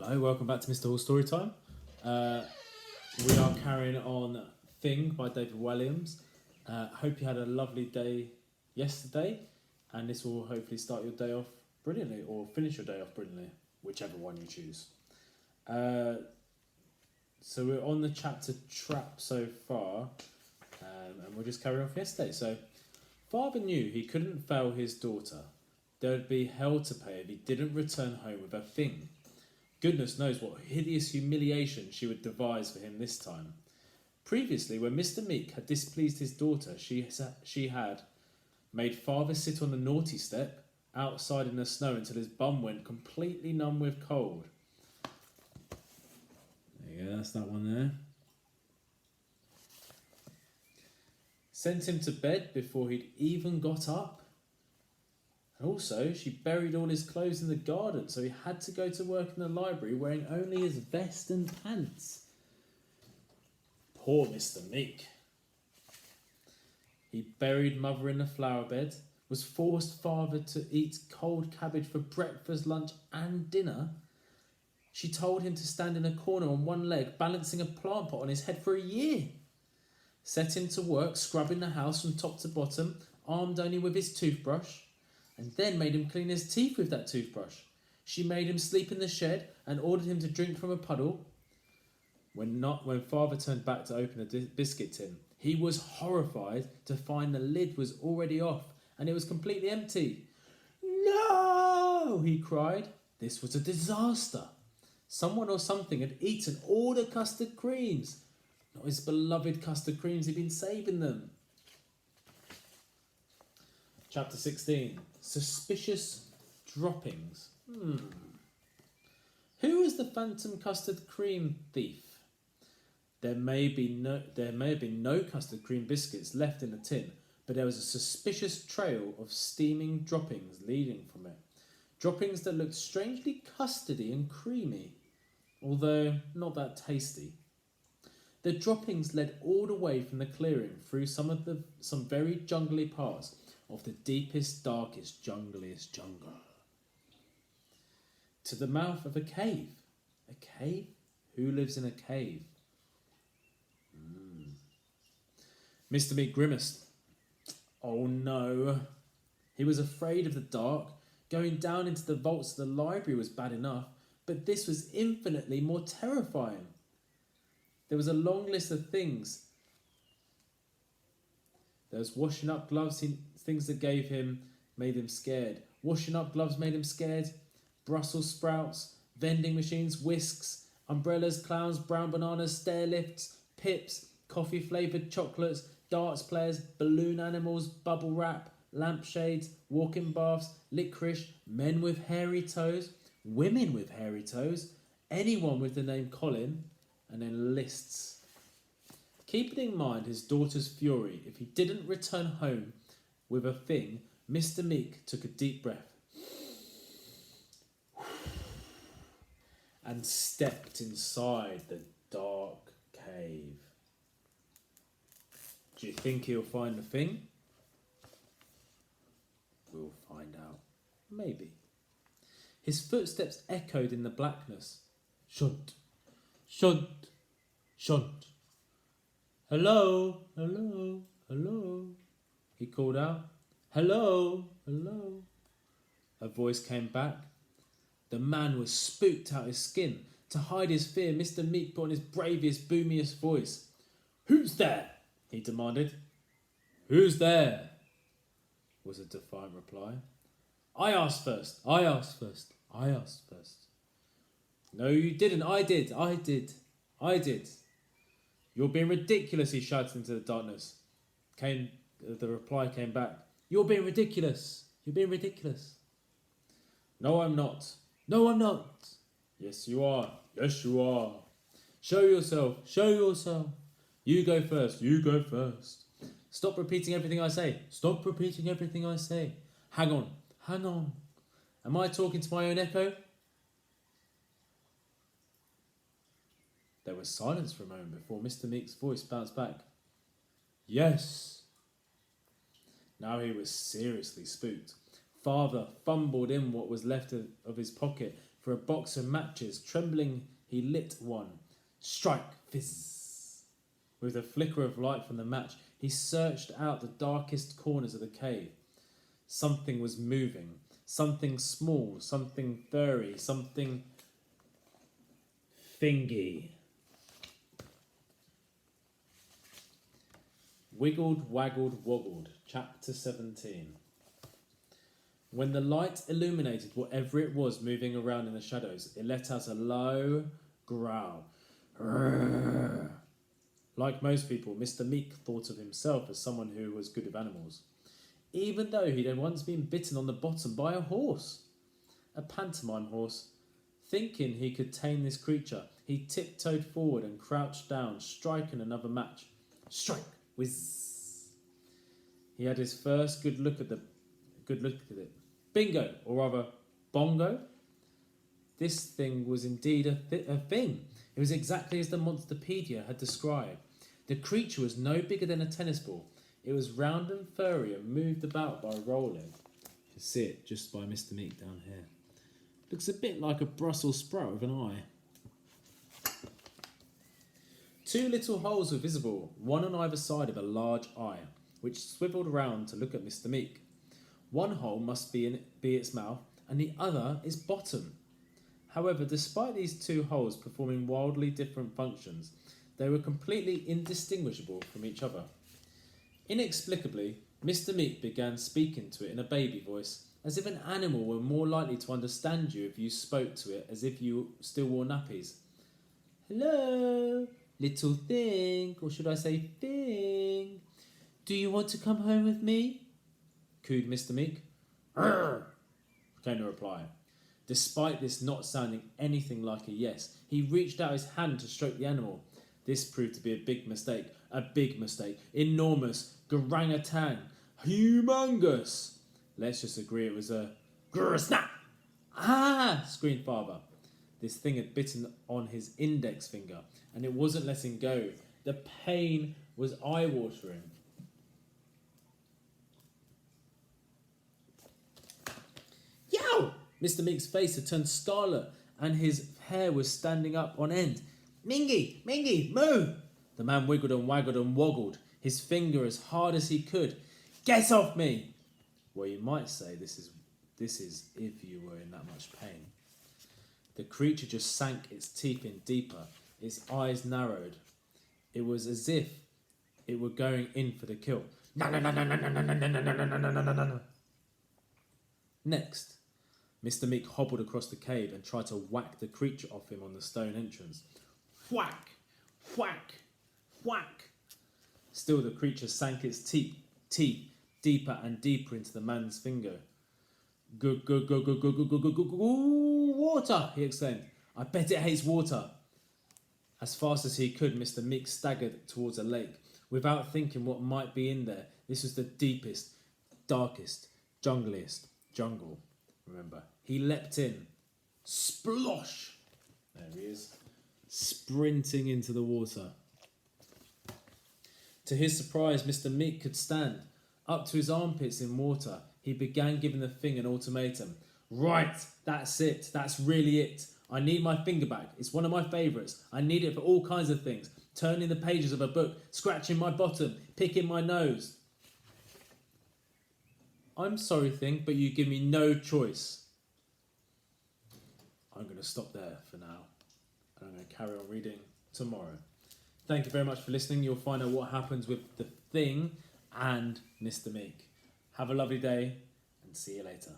Hello, welcome back to Mr. Hall Storytime. We are carrying on Thing by David Walliams. Hope you had a lovely day yesterday, and this will hopefully start your day off brilliantly or finish your day off brilliantly, whichever one you choose. So we're on the chapter Trap so far, and we'll just carry on from yesterday. So, father knew he couldn't fail his daughter. There would be hell to pay if he didn't return home with a thing. Goodness knows what hideous humiliation she would devise for him this time. Previously, when Mr. Meek had displeased his daughter, she had made father sit on the naughty step outside in the snow until his bum went completely numb with cold. There you go, that's that one there. Sent him to bed before he'd even got up. And also, she buried all his clothes in the garden, so he had to go to work in the library wearing only his vest and pants. Poor Mr. Meek. He buried mother in the flower bed, was forced father to eat cold cabbage for breakfast, lunch and dinner. She told him to stand in a corner on one leg, balancing a plant pot on his head for a year. Set him to work, scrubbing the house from top to bottom, armed only with his toothbrush, and then made him clean his teeth with that toothbrush. She made him sleep in the shed and ordered him to drink from a puddle. When father turned back to open a biscuit tin, he was horrified to find the lid was already off and it was completely empty. No, he cried. This was a disaster. Someone or something had eaten all the custard creams. Not his beloved custard creams, he'd been saving them. Chapter 16. Suspicious droppings. Who is the phantom custard cream thief? There may have been no custard cream biscuits left in the tin, but there was a suspicious trail of steaming droppings leading from it. Droppings that looked strangely custardy and creamy, although not that tasty. The droppings led all the way from the clearing through some very jungly parts of the deepest, darkest, jungliest jungle, to the mouth of a cave. A cave? Who lives in a cave? Mr. Meek grimaced. Oh no. He was afraid of the dark. Going down into the vaults of the library was bad enough, but this was infinitely more terrifying. There was a long list of things. There was washing up gloves, things that made him scared. Washing up gloves made him scared. Brussels sprouts, vending machines, whisks, umbrellas, clowns, brown bananas, stair lifts, pips, coffee flavoured chocolates, darts players, balloon animals, bubble wrap, lampshades, walk-in baths, licorice, men with hairy toes, women with hairy toes, anyone with the name Colin, and then lists. Keeping in mind his daughter's fury if he didn't return home with a thing, Mr. Meek took a deep breath and stepped inside the dark cave. Do you think he'll find the thing? We'll find out. Maybe. His footsteps echoed in the blackness. Shunt, shunt, shunt. Hello, hello, hello, he called out. Hello, hello. A voice came back. The man was spooked out his skin. To hide his fear, Mr. Meek put on his bravest, boomiest voice. Who's there? He demanded. Who's there? Was a defiant reply. I asked first, I asked first, I asked first. No, you didn't, I did. You're being ridiculous, he shouted into the darkness. The reply came back. You're being ridiculous. You're being ridiculous. No, I'm not. No, I'm not. Yes, you are. Yes, you are. Show yourself. Show yourself. You go first. You go first. Stop repeating everything I say. Stop repeating everything I say. Hang on. Hang on. Am I talking to my own echo? There was silence for a moment before Mr. Meek's voice bounced back. Yes. Now he was seriously spooked. Father fumbled in what was left of his pocket, for a box of matches. Trembling, he lit one. Strike! Fizz! With a flicker of light from the match, he searched out the darkest corners of the cave. Something was moving. Something small, something furry, something thingy. Wiggled, waggled, woggled. Chapter 17. When the light illuminated whatever it was moving around in the shadows, it let out a low growl. Rrrr. Like most people, Mr. Meek thought of himself as someone who was good with animals, even though he'd once been bitten on the bottom by a horse. A pantomime horse. Thinking he could tame this creature, he tiptoed forward and crouched down, striking another match. Strike! Whiz! He had his first good look at it. Bingo! Or rather, bongo? This thing was indeed a thing. It was exactly as the Monsterpedia had described. The creature was no bigger than a tennis ball. It was round and furry and moved about by rolling. You can see it just by Mr. Meek down here. Looks a bit like a Brussels sprout with an eye. 2 little holes were visible, one on either side of a large eye, which swiveled round to look at Mr. Meek. One hole must be its mouth, and the other its bottom. However, despite these 2 holes performing wildly different functions, they were completely indistinguishable from each other. Inexplicably, Mr. Meek began speaking to it in a baby voice, as if an animal were more likely to understand you if you spoke to it as if you still wore nappies. Hello, little thing, or should I say thing? Do you want to come home with me? Cooed Mr. Meek. Arr! Came the reply. Despite this not sounding anything like a yes, he reached out his hand to stroke the animal. This proved to be a big mistake. A big mistake. Enormous. Garang-a-tang. Humongous. Let's just agree it was a grr-snap. Ah! Screamed Father. This thing had bitten on his index finger, and it wasn't letting go. The pain was eye-watering. Yow! Mr. Meek's face had turned scarlet, and his hair was standing up on end. Mingy! Mingy! Moo! The man wiggled and waggled and woggled, his finger as hard as he could. Get off me! Well, you might say this is if you were in that much pain. The creature just sank its teeth in deeper, its eyes narrowed. It was as if it were going in for the kill. Next, Mr. Meek hobbled across the cave and tried to whack the creature off him on the stone entrance. Whack! Whack! Whack! Still the creature sank its teeth deeper and deeper into the man's finger. Good, water, he exclaimed. I bet it hates water. As fast as he could, Mr. Meek staggered towards a lake. Without thinking what might be in there, this was the deepest, darkest, jungliest jungle. Remember, he leapt in. Splosh! There he is, sprinting into the water. To his surprise, Mr. Meek could stand. Up to his armpits in water, he began giving the thing an ultimatum. Right, that's it. That's really it. I need my finger back. It's one of my favourites. I need it for all kinds of things. Turning the pages of a book, scratching my bottom, picking my nose. I'm sorry, thing, but you give me no choice. I'm going to stop there for now. And I'm going to carry on reading tomorrow. Thank you very much for listening. You'll find out what happens with the thing and Mr. Meek. Have a lovely day and see you later.